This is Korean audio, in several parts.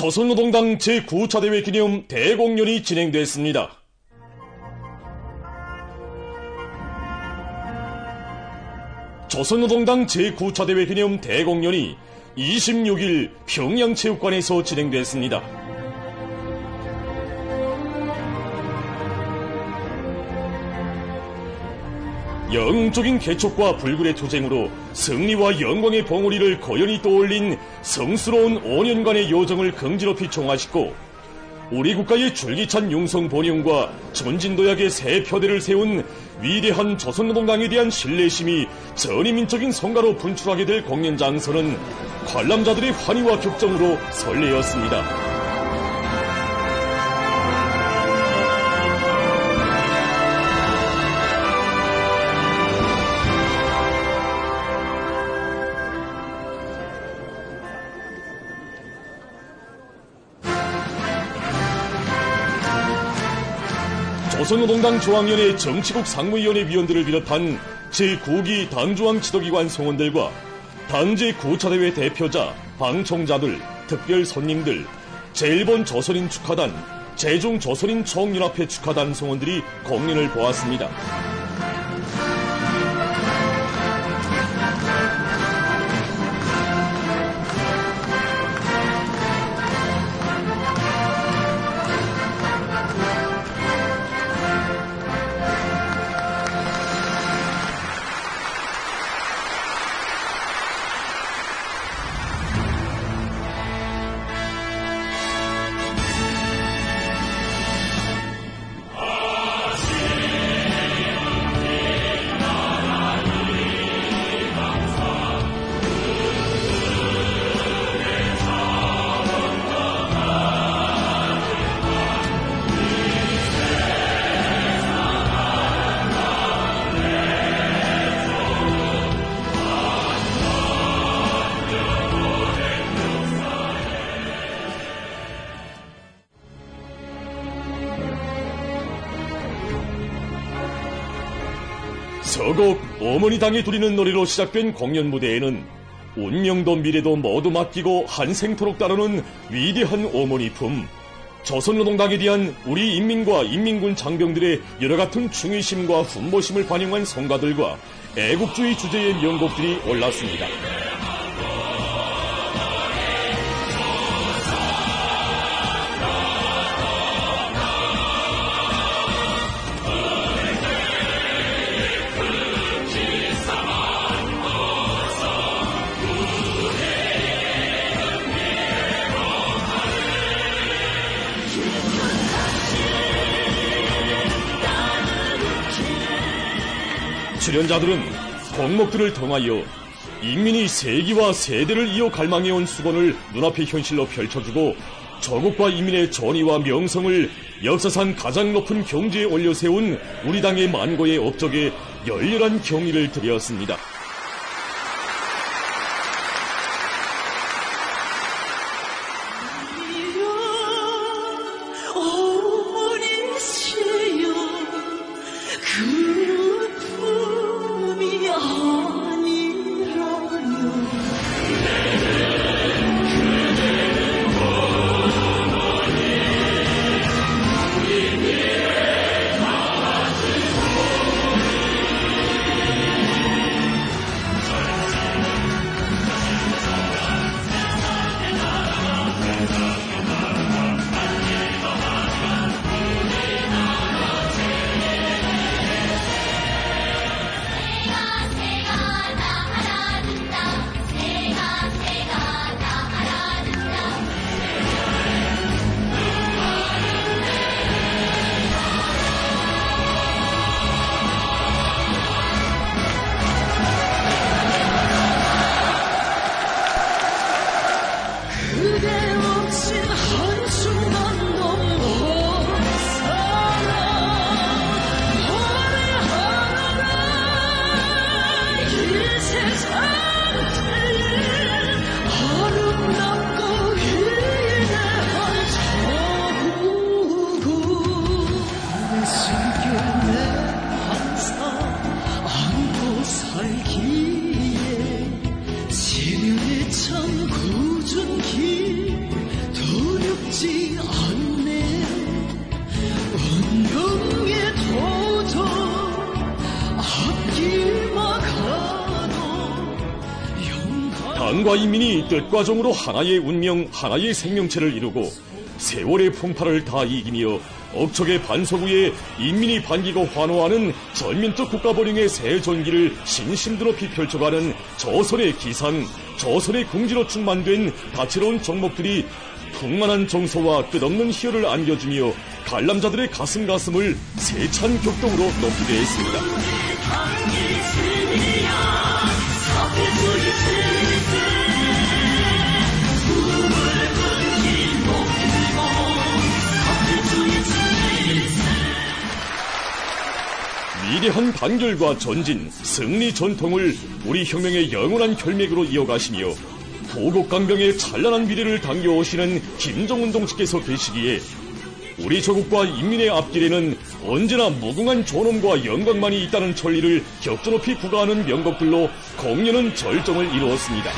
조선노동당 제9차 대회 기념 대공연이 진행됐습니다. 조선노동당 제9차 대회 기념 대공연이 26일 평양체육관에서 진행됐습니다. 영웅적인 개척과 불굴의 투쟁으로 승리와 영광의 봉우리를 거연히 떠올린 성스러운 5년간의 여정을 긍지럽히 총화시고 우리 국가의 줄기찬 융성 본영과 전진도약의 새 표대를 세운 위대한 조선노동당에 대한 신뢰심이 전위민적인 성과로 분출하게 될 공연장서는 관람자들의 환희와 격정으로 설레었습니다. 조선노동당 중앙위원회 정치국 상무위원회 위원들을 비롯한 제9기 당중앙 지도기관 성원들과 당 제9차 대회 대표자, 방청자들, 특별 손님들, 제1본 조선인 축하단, 제1중 조선인 총연합회 축하단 성원들이 공연을 보았습니다. 서곡 어머니 당이 두리는 노래로 시작된 공연 무대에는 운명도 미래도 모두 맡기고 한생토록 따르는 위대한 어머니 품, 조선노동당에 대한 우리 인민과 인민군 장병들의 여러 같은 충의심과 훈보심을 반영한 성가들과 애국주의 주제의 명곡들이 올랐습니다. 출연자들은 곡목들을 통하여 인민이 세기와 세대를 이어 갈망해온 수건을 눈앞의 현실로 펼쳐주고 조국과 인민의 전의와 명성을 역사상 가장 높은 경지에 올려세운 우리 당의 만고의 업적에 열렬한 경의를 드렸습니다. 살기에 지면의 참 굳은 길 보이지 않네. 운명의 도전 앞길만 가도 당과 인민이 뜻과 정으로 하나의 운명, 하나의 생명체를 이루고 세월의 풍파를 다 이기며 억척의 반석 위에 인민이 반기고 환호하는 전민족 국가번영의 새 전기를 신심도 높이 펼쳐가는 조선의 기상, 조선의 궁지로 충만된 다채로운 종목들이 풍만한 정서와 끝없는 희열을 안겨주며 관람자들의 가슴을 세찬 격동으로 높이게 했습니다. 위대한 단결과 전진, 승리 전통을 우리 혁명의 영원한 혈맥으로 이어가시며 호국강병의 찬란한 미래를 당겨오시는 김정은 동지께서 계시기에 우리 조국과 인민의 앞길에는 언제나 무궁한 존엄과 영광만이 있다는 천리를 격조 높이 부가하는 명곡들로 공연은 절정을 이루었습니다.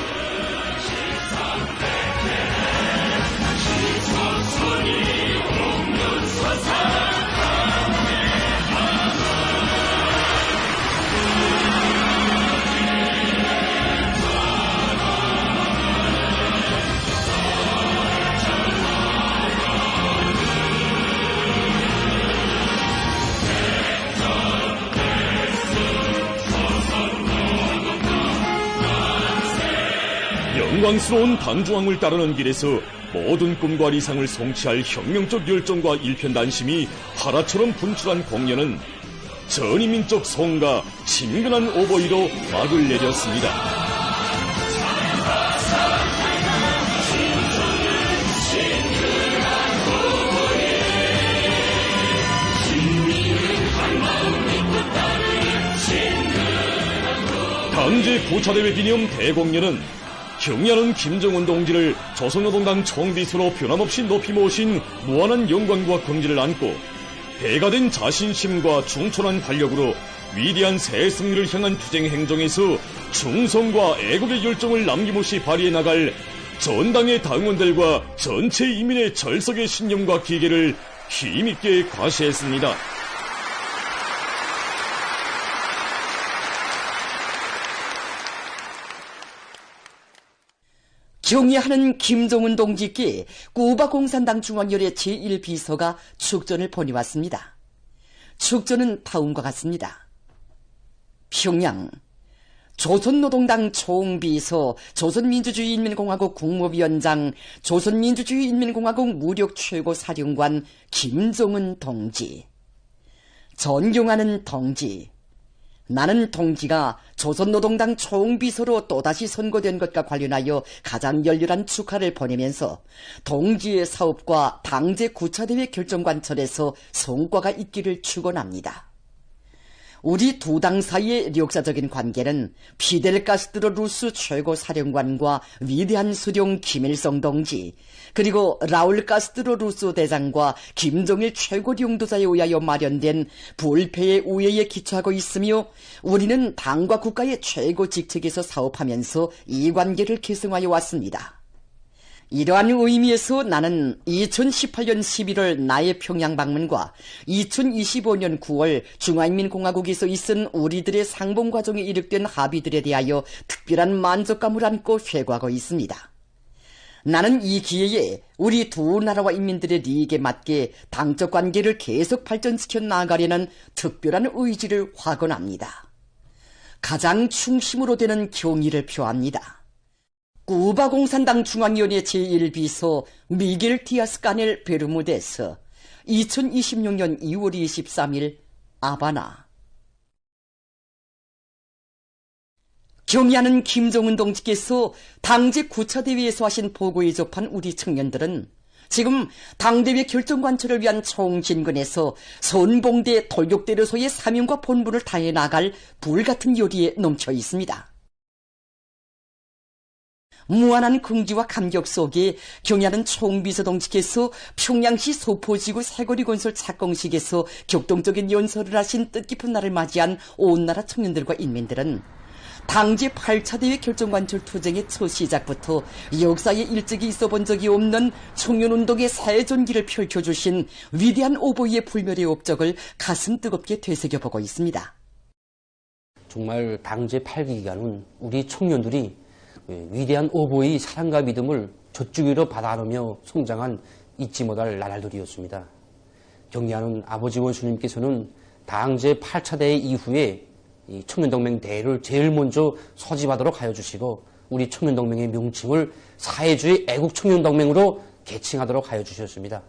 영광스러운 당중왕을 따르는 길에서 모든 꿈과理想을 성취할 혁명적 열정과 일편단심이 화라처럼 분출한 공연은 전인민족 성가 친근한 오보이로 막을 내렸습니다. 당제 9차 대회 기념 대공연은 경의하는 김정은 동지를 조선노동당 총비서로 변함없이 높이 모신 무한한 영광과 긍지를 안고 배가 된 자신심과 충천한 활력으로 위대한 새 승리를 향한 투쟁 행정에서 충성과 애국의 열정을 남김없이 발휘해 나갈 전당의 당원들과 전체 인민의 절석의 신념과 기계를 힘있게 과시했습니다. 경의하는 김정은 동지께 쿠바 공산당 중앙위원회 제1비서가 축전을 보내왔습니다. 축전은 다음과 같습니다. 평양 조선노동당 총비서, 조선민주주의인민공화국 국무위원장, 조선민주주의인민공화국 무력 최고사령관 김정은 동지. 존경하는 동지, 나는 동지가 조선노동당 총비서로 또다시 선거된 것과 관련하여 가장 열렬한 축하를 보내면서 동지의 사업과 당제 9차 대회 결정관철에서 성과가 있기를 축원합니다. 우리 두 당 사이의 역사적인 관계는 피델 카스트로 루스 최고사령관과 위대한 수령 김일성 동지, 그리고 라울 카스트로 루스 대장과 김정일 최고領導자에 의하여 마련된 불패의 우애에 기초하고 있으며, 우리는 당과 국가의 최고 직책에서 사업하면서 이 관계를 계승하여 왔습니다. 이러한 의미에서 나는 2018년 11월 나의 평양 방문과 2025년 9월 중화인민공화국에서 있은 우리들의 상봉 과정에 이룩된 합의들에 대하여 특별한 만족감을 안고 회고하고 있습니다. 나는 이 기회에 우리 두 나라와 인민들의利益에 맞게 당적 관계를 계속 발전시켜 나아가려는 특별한 의지를 확언합니다. 가장 중심으로 되는 경의를 표합니다. 쿠바 공산당 중앙위원회 제1비서 미겔 디아스 카넬 베르무데스, 2026년 2월 23일 아바나. 경의하는 김정은 동지께서 당제 9차 대회에서 하신 보고에 접한 우리 청년들은 지금 당대회 결정관철을 위한 총진근에서 선봉대 돌격대로소의 사명과 본분을 다해 나갈 불같은 열의에 넘쳐 있습니다. 무한한 긍지와 감격 속에 경의하는 총비서 동지께서 평양시 소포지구 새거리 건설 착공식에서 격동적인 연설을 하신 뜻깊은 날을 맞이한 온 나라 청년들과 인민들은 당제 8차 대회 결정관철 투쟁의 첫 시작부터 역사에 일찍이 있어본 적이 없는 청년운동의 새 전기를 펼쳐주신 위대한 오보이의 불멸의 업적을 가슴 뜨겁게 되새겨보고 있습니다. 정말 당제 8기 기간은 우리 청년들이 위대한 오보이의 사랑과 믿음을 젖주기로 받아안으며 성장한 잊지 못할 나날들이었습니다. 경리하는 아버지 원수님께서는 당제 8차 대회 이후에 이 청년동맹 대회를 제일 먼저 소집하도록 하여 주시고 우리 청년동맹의 명칭을 사회주의 애국청년동맹으로 개칭하도록 하여 주셨습니다.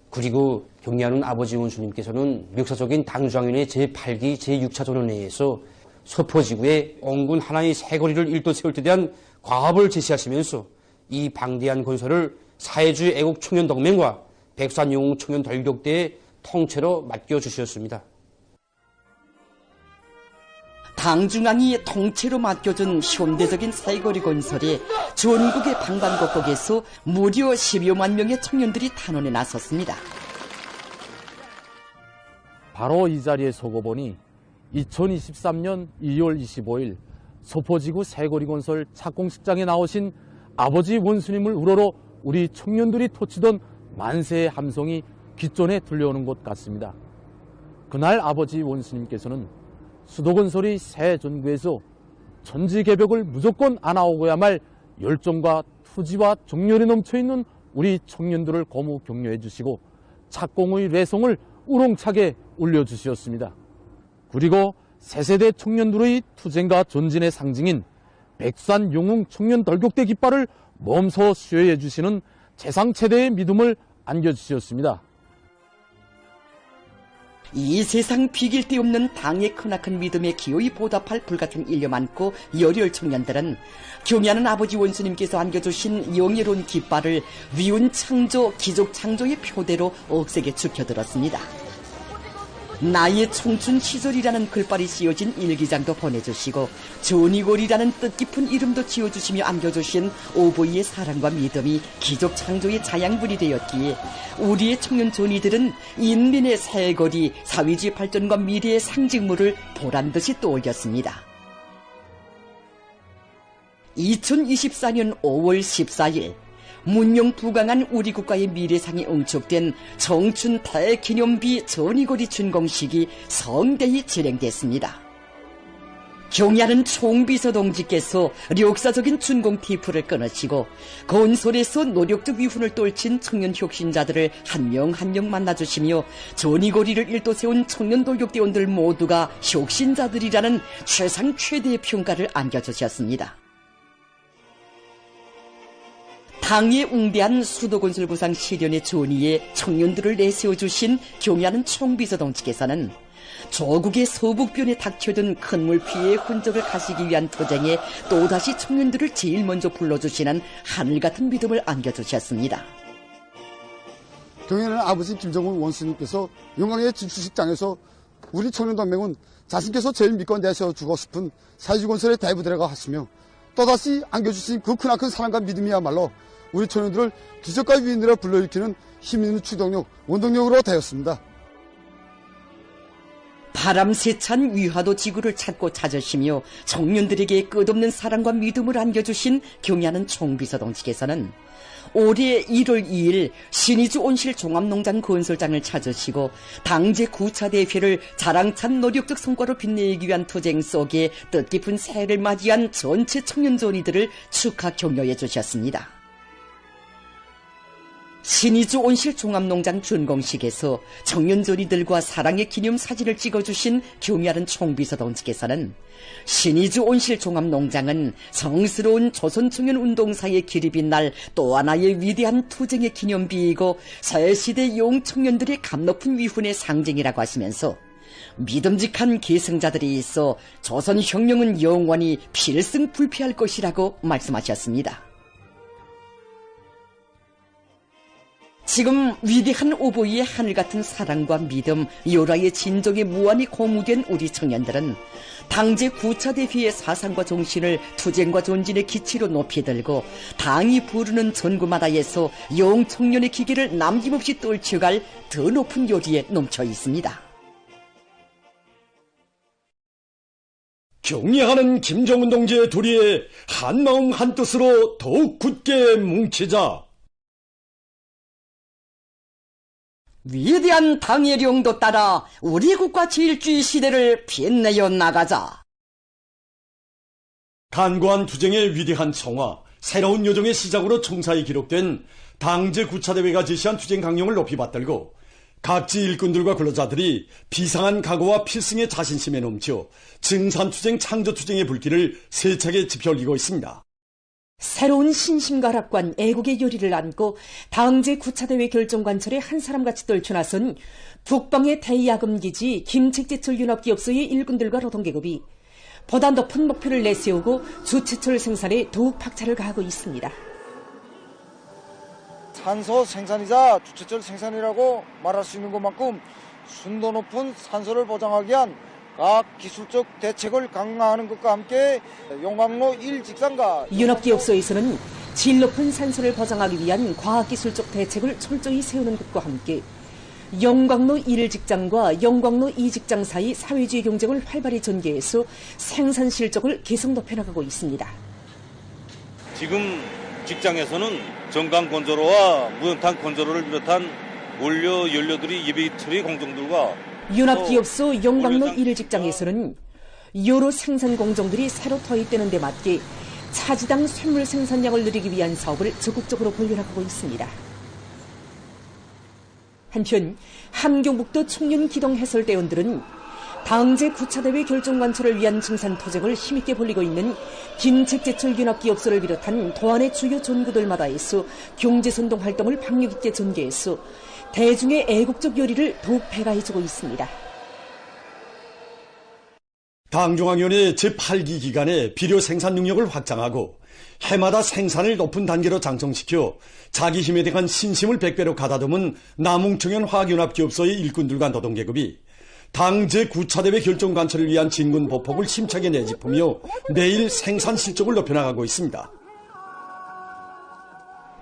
그리고 경리하는 아버지 원수님께서는 역사적인 당주학년의 제8기 제6차 전원회의에서 서포지구에 온군 하나의 새거리를 일도 세울 때 대한 과업을 제시하시면서 이 방대한 건설을 사회주의 애국청년동맹과 백산영웅청년돌격대의 통째로 맡겨주셨습니다. 당중앙이 통째로 맡겨준 현대적인 새거리 건설에 전국의 방방곡곡에서 무려 10여만 명의 청년들이 탄원에 나섰습니다. 바로 이 자리에 서고 보니 2023년 2월 25일 소포지구 새거리 건설 착공식장에 나오신 아버지 원수님을 우러러 우리 청년들이 토치던 만세의 함성이 귓전에 들려오는 것 같습니다. 그날 아버지 원수님께서는 수도건설이 새 전구에서 천지개벽을 무조건 안아오고야 말 열정과 투지와 정열이 넘쳐있는 우리 청년들을 고무 격려해 주시고 착공의 례송을 우렁차게 울려주셨습니다. 그리고 새세대 청년들의 투쟁과 전진의 상징인 백산 영웅 청년 돌격대 깃발을 몸소 수여해 주시는 재상 최대의 믿음을 안겨주셨습니다. 이 세상 비길 데 없는 당의 크나큰 믿음에 기어이 보답할 불같은 일념 안고 열혈 청년들은 경애하는 아버지 원수님께서 안겨주신 영예로운 깃발을 위운 창조, 기족 창조의 표대로 억세게 지켜들었습니다. 나의 청춘 시절이라는 글발이 씌어진 일기장도 보내주시고 전이골이라는 뜻깊은 이름도 지어주시며 안겨주신 오보이의 사랑과 믿음이 기족 창조의 자양분이 되었기에 우리의 청년 전이들은 인민의 새거리, 사회주의 발전과 미래의 상징물을 보란듯이 떠올렸습니다. 2024년 5월 14일 문명부강한 우리 국가의 미래상이 응축된 청춘 대기념비 전이거리 준공식이 성대히 진행됐습니다. 경야는 총비서 동지께서 역사적인 준공 티프를 끊으시고 건설에서 노력적 위훈을 떨친 청년 혁신자들을 한 명 한 명 만나주시며 전이거리를 일도 세운 청년 돌격대원들 모두가 혁신자들이라는 최상 최대의 평가를 안겨주셨습니다. 당의 웅대한 수도건설구상 실현의 전의에 청년들을 내세워주신 경애하는 총비서 동지께서는 조국의 서북변에 닥쳐든 큰 물피해의 흔적을 가시기 위한 투쟁에 또다시 청년들을 제일 먼저 불러주시는 하늘같은 믿음을 안겨주셨습니다. 경애하는 아버지 김정은 원수님께서 영광의 진출식장에서 우리 청년동맹은 자신께서 제일 믿고 내세워주고 싶은 사회주건설의 대부대라고 하시며 또다시 안겨주신 그 크나큰 사랑과 믿음이야말로 우리 청년들을 기적과 위인으로 불러일으키는 힘있는 추동력, 원동력으로 되었습니다. 바람 세찬 위화도 지구를 찾고 찾으시며 청년들에게 끝없는 사랑과 믿음을 안겨주신 경애하는 총비서 동지께서는 올해 1월 2일 신의주 온실 종합농장 건설장을 찾으시고 당제 9차 대회를 자랑찬 노력적 성과로 빛내기 위한 투쟁 속에 뜻깊은 새해를 맞이한 전체 청년전이들을 축하 격려해 주셨습니다. 신의주 온실 종합농장 준공식에서 청년전이들과 사랑의 기념 사진을 찍어주신 경애하는 총비서 동지께서는 신의주 온실 종합농장은 성스러운 조선청년 운동사의 길이 빛날 또 하나의 위대한 투쟁의 기념비이고 새시대 용청년들의 감높은 위훈의 상징이라고 하시면서 믿음직한 계승자들이 있어 조선혁명은 영원히 필승불패할 것이라고 말씀하셨습니다. 지금 위대한 오보이의 하늘같은 사랑과 믿음, 요라의 진정에 무한히 공우된 우리 청년들은 당제 9차 대회의 사상과 정신을 투쟁과 전진의 기치로 높이 들고 당이 부르는 전구마다에서 영청년의 기계를 남김없이 떨쳐갈 더 높은 요리에 넘쳐 있습니다. 경의하는 김정은 동지의 도리에 한마음 한뜻으로 더욱 굳게 뭉치자. 위대한 당의 령도 따라 우리 국가 질주의 시대를 빛내어 나가자. 간과한 투쟁의 위대한 성화, 새로운 여정의 시작으로 총사에 기록된 당제 9차 대회가 제시한 투쟁 강령을 높이 받들고 각지 일꾼들과 근로자들이 비상한 각오와 필승의 자신심에 넘쳐 증산투쟁, 창조투쟁의 불길을 세차게 지펴올리고 있습니다. 새로운 신심가락관 애국의 요리를 안고 당제 9차 대회 결정관철에 한 사람같이 떨쳐나선 북방의 대야금기지 김책제철 윤합기업소의 일꾼들과 노동계급이 보다 높은 목표를 내세우고 주체철 생산에 더욱 박차를 가하고 있습니다. 산소 생산이자 주체철 생산이라고 말할 수 있는 것만큼 순도 높은 산소를 보장하기 위한 각 기술적 대책을 강화하는 것과 함께 용광로 1직장과 윤합기업소에서는 질 높은 산소를 보장하기 위한 과학기술적 대책을 철저히 세우는 것과 함께 영광로 1직장과 영광로 2직장 사이 사회주의 경쟁을 활발히 전개해서 생산 실적을 계속 높여나가고 있습니다. 지금 직장에서는 정강 건조로와 무연탄 건조로를 비롯한 원료 연료들이 예비 처리 공정들과 윤합기업소 영광로 1직장에서는 여러 생산 공정들이 새로 도입되는 데 맞게 차지당 쇳물 생산량을 늘리기 위한 사업을 적극적으로 벌려나가고 있습니다. 한편 함경북도 청년기동 해설대원들은 당제 9차 대회 결정관철을 위한 증산투쟁을 힘있게 벌리고 있는 김책제철 윤합기업소를 비롯한 도안의 주요 전구들마다에서 경제선동 활동을 박력 있게 전개해서 대중의 애국적 요리를 더욱 배가해주고 있습니다. 당중앙위원회 제8기 기간에 비료 생산 능력을 확장하고 해마다 생산을 높은 단계로 장성시켜 자기 힘에 대한 신심을 100배로 가다듬은 남웅청년 화학연합기업소의 일꾼들과 노동계급이 당 제9차 대회 결정관철을 위한 진군 보폭을 힘차게 내짚으며 매일 생산 실적을 높여나가고 있습니다.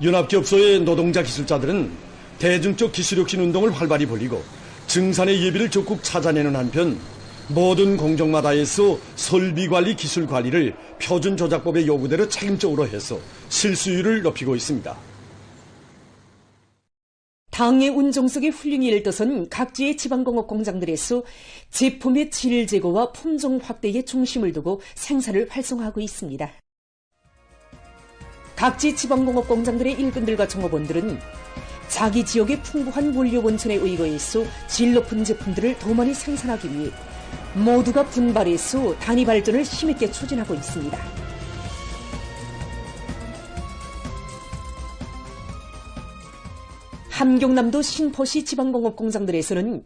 연합기업소의 노동자 기술자들은 대중적 기술혁신 운동을 활발히 벌이고 증산의 예비를 적극 찾아내는 한편 모든 공정마다에서 설비관리 기술관리를 표준조작법의 요구대로 책임적으로 해서 실수율을 높이고 있습니다. 당의 운종석에 훌륭히 일떠선 각지의 지방공업 공장들에서 제품의 질 제고와 품종 확대에 중심을 두고 생산을 활성화하고 있습니다. 각지 지방공업 공장들의 일꾼들과 종업원들은 자기 지역의 풍부한 원료 원천에 의거해서 질 높은 제품들을 더 많이 생산하기 위해 모두가 분발해서 단위 발전을 힘있게 추진하고 있습니다. 함경남도 신포시 지방공업 공장들에서는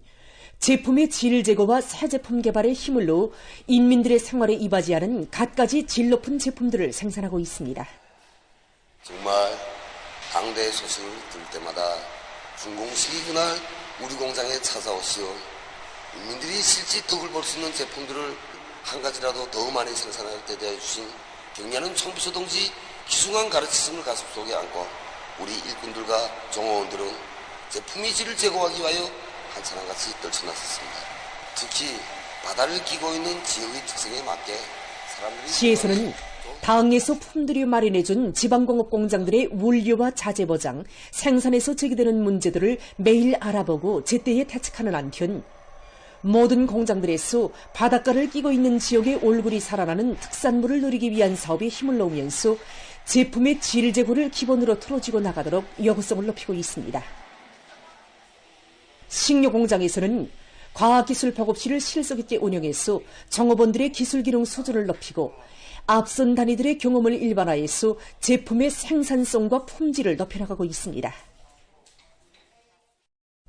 제품의 질 제거와 새 제품 개발에 힘을 넣어 인민들의 생활에 이바지하는 갖가지 질 높은 제품들을 생산하고 있습니다. 정말 당대 소식을 들을 때마다 준공식이 그날 우리 공장에 찾아오시어 인민들이 실제 덕을 볼 수 있는 제품들을 한 가지라도 더 많이 생산할 때 대해 주신 경례하는 총비서 동지 기숭한 가르치심을 가슴 속에 안고 우리 일꾼들과 종업원들은 제품의 질을 제거하기 위하여 한사람같이 떨쳐나섰습니다. 특히 바다를 끼고 있는 지역의 특성에 맞게 사람들이 시에서는 당에서 품들이 마련해준 지방공업 공장들의 원료와 자재 보장, 생산에서 제기되는 문제들을 매일 알아보고 제때에 대책하는 한편 모든 공장들에서 바닷가를 끼고 있는 지역의 올굴이 살아나는 특산물을 누리기 위한 사업에 힘을 넣으면서 제품의 질 제고를 기본으로 틀어지고 나가도록 여구성을 높이고 있습니다. 식료 공장에서는 과학기술 보급실을 실속 있게 운영해서 종업원들의 기술기능 수준을 높이고 앞선 단위들의 경험을 일반화해서 제품의 생산성과 품질을 높여나가고 있습니다.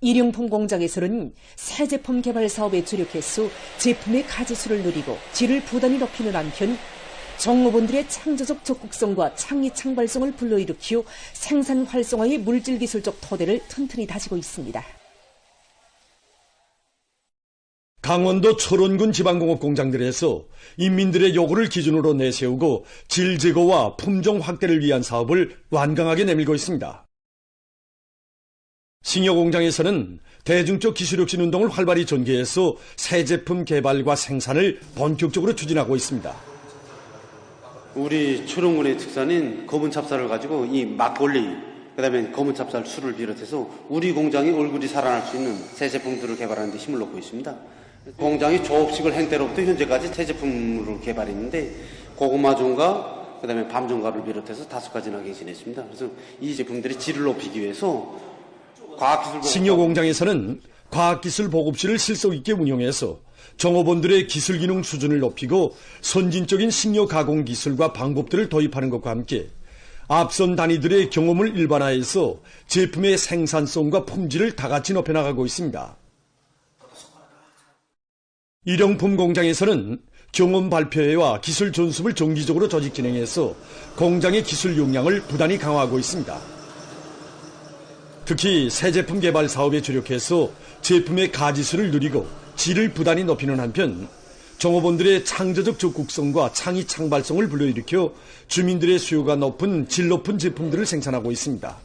일용품 공장에서는 새 제품 개발 사업에 주력해서 제품의 가지수를 늘리고 질을 부단히 높이는 한편 종업원들의 창조적 적극성과 창의 창발성을 불러일으키어 생산 활성화의 물질기술적 토대를 튼튼히 다지고 있습니다. 강원도 철원군 지방공업 공장들에서 인민들의 요구를 기준으로 내세우고 질 제고와 품종 확대를 위한 사업을 완강하게 내밀고 있습니다. 싱여 공장에서는 대중적 기술혁신 운동을 활발히 전개해서 새 제품 개발과 생산을 본격적으로 추진하고 있습니다. 우리 초롱군의 특산인 검은 찹쌀을 가지고 이 막걸리, 그다음에 검은 찹쌀 술을 비롯해서 우리 공장의 얼굴이 살아날 수 있는 새 제품들을 개발하는 데 힘을 놓고 있습니다. 공장이 조업식을 행 때로부터 현재까지 새 제품으로 개발했는데 고구마종과 그다음에 밤종가를 비롯해서 5가지나 갱신했습니다. 그래서 이 제품들의 질을 높이기 위해서 식료 공장에서는 과학기술 보급실을 실속 있게 운영해서 종업원들의 기술 기능 수준을 높이고 선진적인 식료 가공 기술과 방법들을 도입하는 것과 함께 앞선 단위들의 경험을 일반화해서 제품의 생산성과 품질을 다같이 높여나가고 있습니다. 일용품 공장에서는 경험 발표회와 기술 전습을 정기적으로 조직 진행해서 공장의 기술 역량을 부단히 강화하고 있습니다. 특히 새 제품 개발 사업에 주력해서 제품의 가지수를 늘리고 질을 부단히 높이는 한편 종업원들의 창조적 적극성과 창의 창발성을 불러일으켜 주민들의 수요가 높은 질 높은 제품들을 생산하고 있습니다.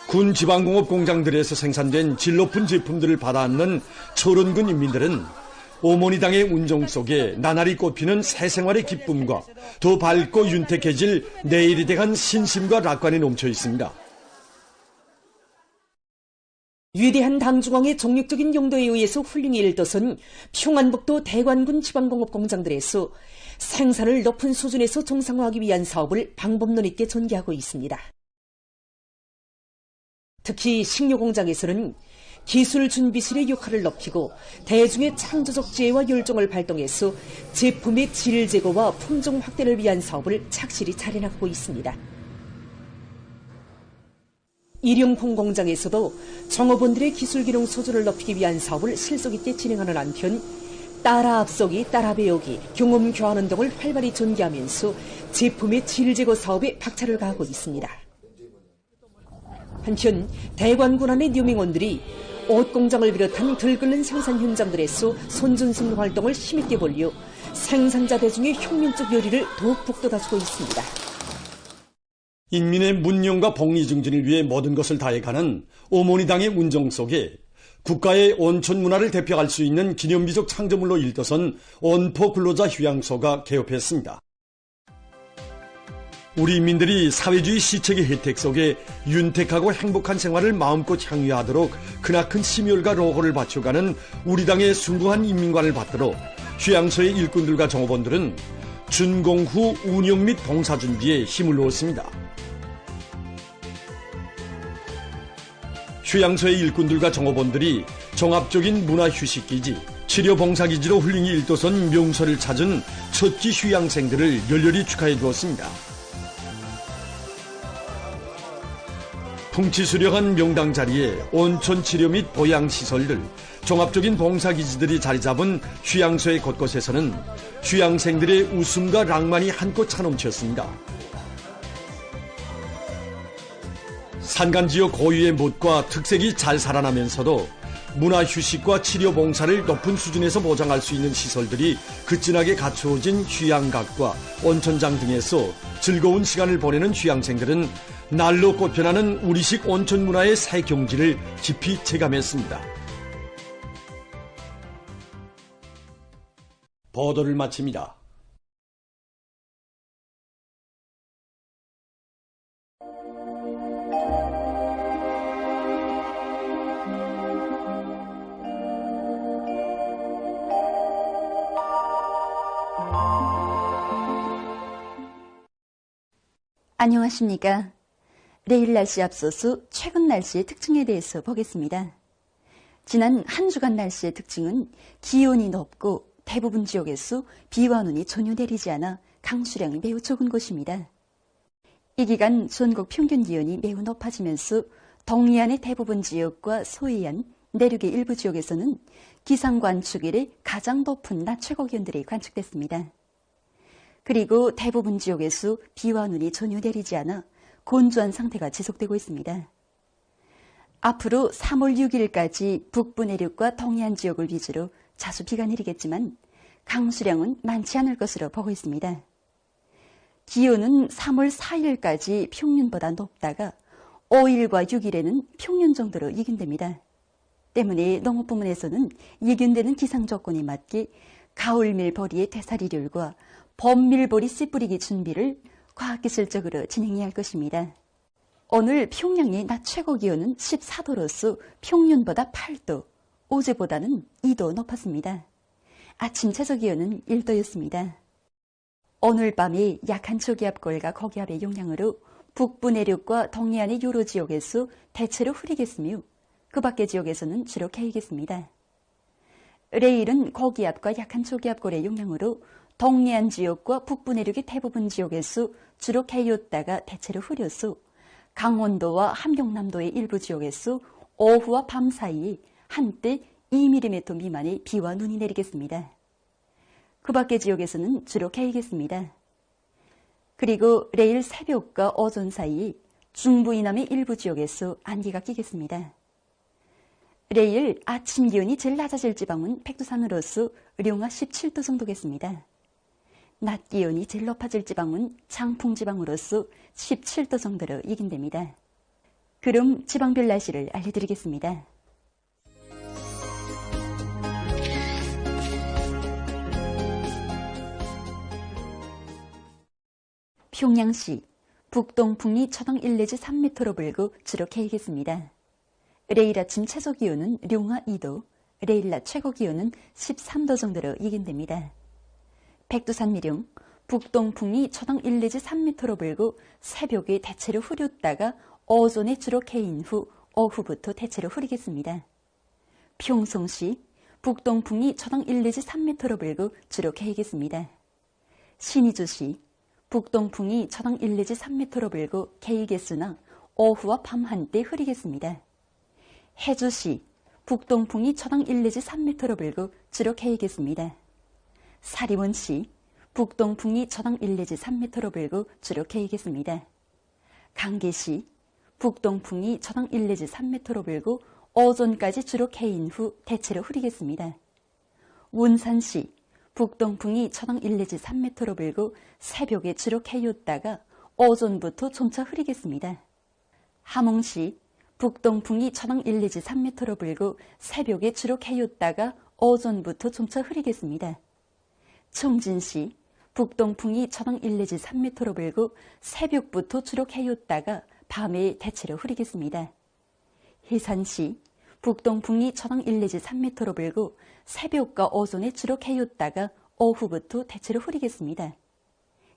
군 지방공업 공장들에서 생산된 질 높은 제품들을 받아안는 철원군 인민들은 어머니당의 운정 속에 나날이 꽃피는 새 생활의 기쁨과 더 밝고 윤택해질 내일에 대한 신심과 낙관이 넘쳐 있습니다. 위대한 당중앙의 정력적인 용도에 의해서 훌륭히 일떠선 평안북도 대관군 지방공업 공장들에서 생산을 높은 수준에서 정상화하기 위한 사업을 방법론 있게 전개하고 있습니다. 특히 식료공장에서는 기술 준비실의 역할을 높이고 대중의 창조적 지혜와 열정을 발동해서 제품의 질 제고와 품종 확대를 위한 사업을 착실히 잘해나가고 있습니다. 일용품 공장에서도 종업원들의 기술 기능 수준을 높이기 위한 사업을 실속 있게 진행하는 한편 따라 앞서기, 따라 배우기, 경험 교환 등을 활발히 전개하면서 제품의 질 제고 사업에 박차를 가하고 있습니다. 한편 대관군 안의 유명원들이 옷공장을 비롯한 들끓는 생산 현장들에서 손전승 활동을 힘있게 벌여 생산자 대중의 혁명적 열의를 더욱 북돋아주고 있습니다. 인민의 문명과 복리 증진을 위해 모든 것을 다해가는 어머니당의 운정 속에 국가의 온천 문화를 대표할 수 있는 기념비적 창조물로 일떠선 온포 근로자 휴양소가 개업했습니다. 우리 인민들이 사회주의 시책의 혜택 속에 윤택하고 행복한 생활을 마음껏 향유하도록 크나큰 심혈과 로고를 바쳐가는 우리 당의 숭고한 인민관을 받들어 휴양소의 일꾼들과 종업원들은 준공 후 운영 및 봉사 준비에 힘을 놓았습니다. 휴양소의 일꾼들과 종업원들이 종합적인 문화휴식기지, 치료봉사기지로 훌륭히 일도선 명소를 찾은 첫기 휴양생들을 열렬히 축하해 주었습니다. 풍치수려한 명당 자리에 온천 치료 및 보양시설들, 종합적인 봉사기지들이 자리잡은 휴양소의 곳곳에서는 휴양생들의 웃음과 낭만이 한껏 차넘쳤습니다. 산간지역 고유의 멋과 특색이 잘 살아나면서도 문화휴식과 치료봉사를 높은 수준에서 보장할 수 있는 시설들이 극진하게 갖추어진 휴양각과 온천장 등에서 즐거운 시간을 보내는 휴양생들은 날로 꽃펴나는 우리식 온천 문화의 새 경지를 깊이 체감했습니다. 보도를 마칩니다. 안녕하십니까. 내일 날씨 앞서서 최근 날씨의 특징에 대해서 보겠습니다. 지난 한 주간 날씨의 특징은 기온이 높고 대부분 지역에서 비와 눈이 전혀 내리지 않아 강수량이 매우 적은 곳입니다. 이 기간 전국 평균 기온이 매우 높아지면서 동해안의 대부분 지역과 서해안, 내륙의 일부 지역에서는 기상관측 이래 가장 높은 낮 최고 기온들이 관측됐습니다. 그리고 대부분 지역에서 비와 눈이 전혀 내리지 않아 건조한 상태가 지속되고 있습니다. 앞으로 3월 6일까지 북부 내륙과 동해안 지역을 위주로 자주 비가 내리겠지만 강수량은 많지 않을 것으로 보고 있습니다. 기온은 3월 4일까지 평년보다 높다가 5일과 6일에는 평년 정도로 예견됩니다. 때문에 농업 부문에서는 예견되는 기상 조건에 맞게 가을밀 보리의 되살이률과 봄밀 보리 씨 뿌리기 준비를 과학기술적으로 진행해야 할 것입니다. 오늘 평양의 낮 최고 기온은 14도로서 평년보다 8도, 어제보다는 2도 높았습니다. 아침 최저 기온은 1도였습니다. 오늘 밤에 약한 초기압골과 고기압의 영향으로 북부 내륙과 동해안의 여러 지역에서 대체로 흐리겠으며 그 밖의 지역에서는 주로 개이겠습니다. 내일은 고기압과 약한 초기압골의 영향으로 동해안 지역과 북부 내륙의 대부분 지역에서 주로 개였다가 대체로 흐려서 강원도와 함경남도의 일부 지역에서 오후와 밤 사이에 한때 2mm 미만의 비와 눈이 내리겠습니다. 그 밖의 지역에서는 주로 개이겠습니다. 그리고 내일 새벽과 오전 사이에 중부 이남의 일부 지역에서 안개가 끼겠습니다. 내일 아침 기온이 제일 낮아질 지방은 백두산으로서 룡화 17도 정도겠습니다. 낮 기온이 제일 높아질 지방은 장풍 지방으로서 17도 정도로 예견됩니다. 그럼 지방별 날씨를 알려드리겠습니다. 평양시 북동풍이 초당 1 내지 3m로 불고 주로 개이겠습니다. 내일 아침 최저 기온은 룡화 2도, 내일 낮 최고 기온은 13도 정도로 예견됩니다. 백두산 미룡, 북동풍이 초당 1 내지 3m로 불고 새벽에 대체로 흐렸다가 오전에 주로 개인 후 오후부터 대체로 흐리겠습니다. 평송시, 북동풍이 초당 1 내지 3m로 불고 주로 개이겠습니다. 신의주시, 북동풍이 초당 1 내지 3m로 불고 개이겠으나 오후와 밤 한때 흐리겠습니다. 해주시, 북동풍이 초당 1 내지 3m로 불고 주로 개이겠습니다. 사리원시, 북동풍이 초당 1 내지 3m로 불고 주로 개이겠습니다. 강계시, 북동풍이 초당 1 내지 3m로 불고 오전까지 주로 개인 후 대체로 흐리겠습니다. 운산시, 북동풍이 초당 1 내지 3m로 불고 새벽에 주로 개였다가 오전부터 점차 흐리겠습니다. 함흥시, 북동풍이 초당 1 내지 3m로 불고 새벽에 주로 개였다가 오전부터 점차 흐리겠습니다. 청진시, 북동풍이 초당 1 내지 3m로 불고 새벽부터 주로 개였다가 밤에 대체로 흐리겠습니다. 해산시, 북동풍이 초당 1 내지 3m로 불고 새벽과 오전에 주로 개였다가 오후부터 대체로 흐리겠습니다.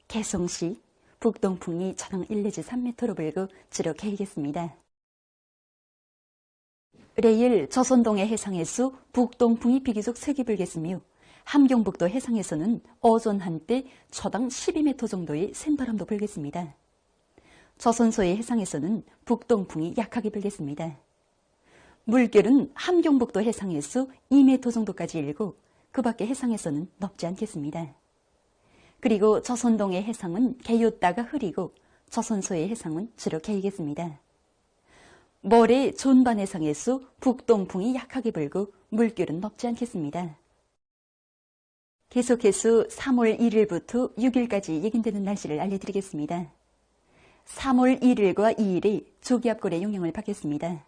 개성시, 북동풍이 초당 1 내지 3m로 불고 주로 개이겠습니다. 내일 조선동해 해상에서 북동풍이 비교적 세게 불겠으며 함경북도 해상에서는 오전 한때 초당 12m 정도의 센 바람도 불겠습니다. 조선소의 해상에서는 북동풍이 약하게 불겠습니다. 물결은 함경북도 해상에서 2m 정도까지 일고 그 밖의 해상에서는 높지 않겠습니다. 그리고 조선동해 해상은 개였다가 흐리고 조선소의 해상은 주로 개이겠습니다. 모레 존반 해상에서 북동풍이 약하게 불고 물결은 높지 않겠습니다. 계속해서 3월 1일부터 6일까지 예견되는 날씨를 알려드리겠습니다. 3월 1일과 2일에 조기압골의 영향을 받겠습니다.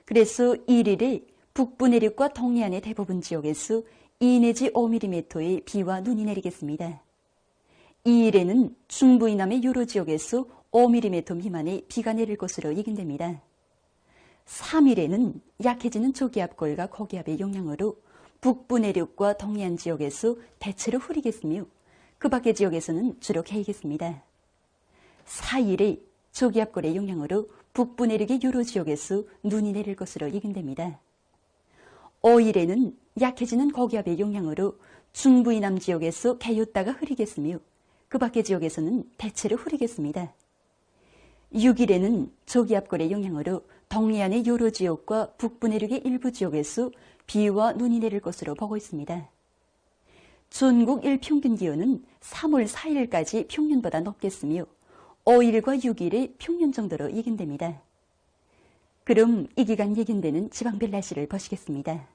그래서 1일에 북부 내륙과 동해안의 대부분 지역에서 2 내지 5mm의 비와 눈이 내리겠습니다. 2일에는 중부 이남의 여러 지역에서 5mm 미만의 비가 내릴 것으로 예견됩니다. 3일에는 약해지는 조기압골과 고기압의 영향으로 북부 내륙과 동해안 지역에서 대체로 흐리겠으며 그 밖의 지역에서는 주로 개이겠습니다. 4일에 조기압골의 영향으로 북부 내륙의 여러 지역에서 눈이 내릴 것으로 예견됩니다. 5일에는 약해지는 고기압의 영향으로 중부 이남 지역에서 개였다가 흐리겠으며 그 밖의 지역에서는 대체로 흐리겠습니다. 6일에는 조기압골의 영향으로 동해안의 여러 지역과 북부 내륙의 일부 지역에서 비와 눈이 내릴 것으로 보고 있습니다. 전국 일평균 기온은 3월 4일까지 평년보다 높겠으며 5일과 6일의 평년 정도로 예견됩니다. 그럼 이 기간 예견되는 지방별 날씨를 보시겠습니다.